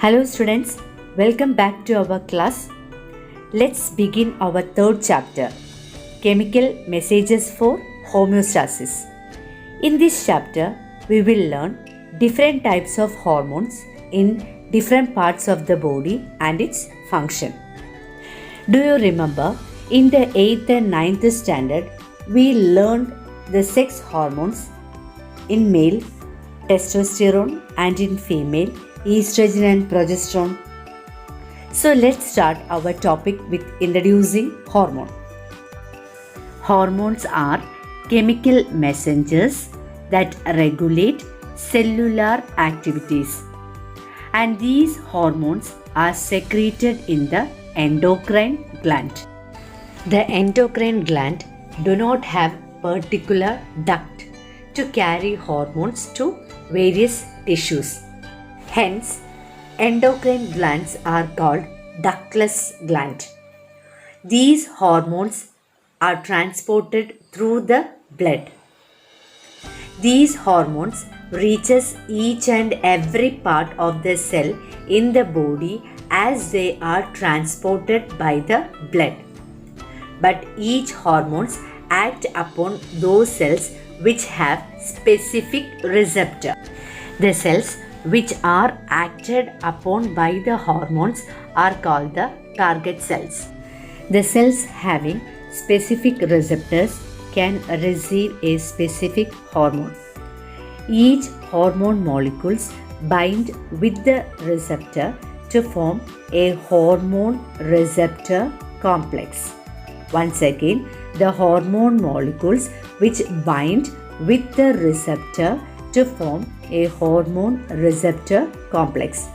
Hello students, welcome back to our class. Let's begin our third chapter, Chemical Messages for Homeostasis. In this chapter, we will learn different types of hormones in different parts of the body and its function. Do you remember in the 8th and 9th standard, we learned the sex hormones in male, testosterone, and in female, estrogen and progesterone. So let's start our topic with introducing hormone. Hormones are chemical messengers that regulate cellular activities, and these hormones are secreted in the endocrine gland. The endocrine gland do not have particular duct to carry hormones to various tissues. Hence, endocrine glands are called ductless gland. These hormones are transported through the blood. These hormones reaches each and every part of the cell in the body as they are transported by the blood. But each hormones act upon those cells which have specific receptor. The cells which are acted upon by the hormones are called the target cells. The cells having specific receptors can receive a specific hormone. Each hormone molecules bind with the receptor to form a hormone receptor complex. Once again, the hormone molecules which bind with the receptor to form a hormone receptor complex.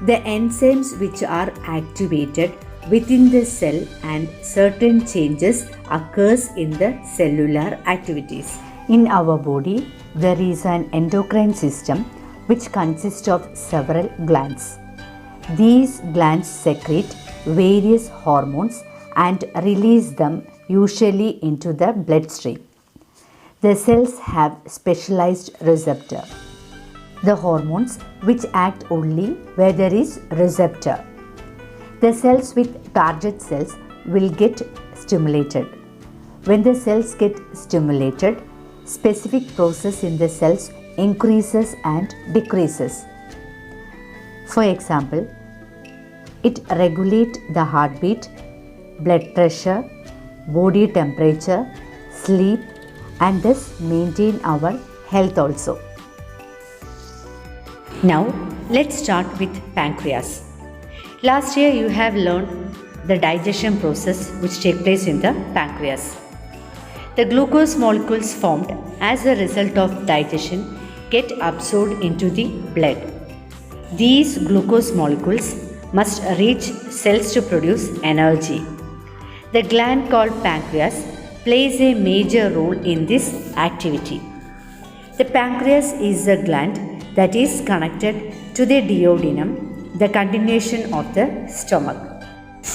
The enzymes which are activated within the cell and certain changes occurs in the cellular activities. In our body, there is an endocrine system which consists of several glands. These glands secrete various hormones and release them usually into the bloodstream. The cells have specialized receptor. The hormones which act only where there is receptor. The cells with target cells will get stimulated. When the cells get stimulated, specific process in the cells increases and decreases. For example, it regulates the heartbeat, blood pressure, body temperature, sleep, and thus maintain our health also. Now let's start with pancreas. Last year you have learned the digestion process which takes place in the pancreas. The glucose molecules formed as a result of digestion get absorbed into the blood. These glucose molecules must reach cells to produce energy. The gland called pancreas plays a major role in this activity. The pancreas is the gland that is connected to the duodenum, the continuation of the stomach.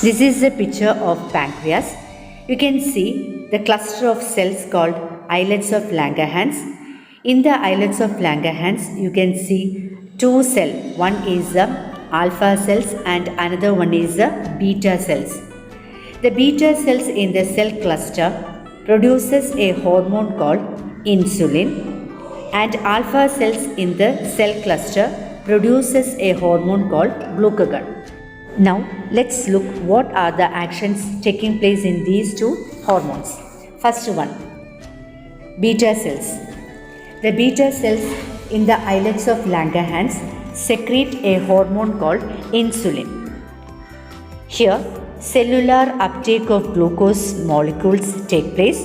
This is a picture of pancreas. You can see the cluster of cells called islets of Langerhans. In the islets of Langerhans, you can see two cells. One is the alpha cells and another one is the beta cells. The beta cells in the cell cluster produces a hormone called insulin, and alpha cells in the cell cluster produces a hormone called glucagon. Now let's look what are the actions taking place in these two hormones. First one, beta cells. The beta cells in the islets of Langerhans secrete a hormone called insulin. Here, cellular uptake of glucose molecules take place,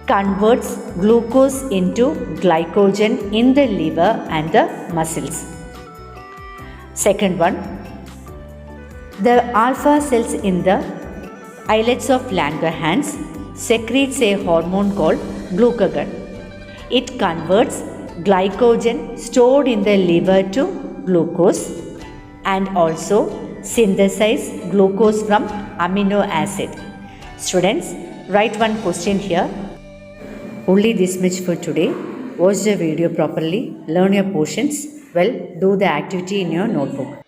converts glucose into glycogen in the liver and the muscles. Second one, the alpha cells in the islets of Langerhans secretes a hormone called glucagon. It converts glycogen stored in the liver to glucose and also synthesize glucose from amino acid. Students, write one question here. Only this much for today. Watch the video properly, learn your portions. Well, do the activity in your notebook.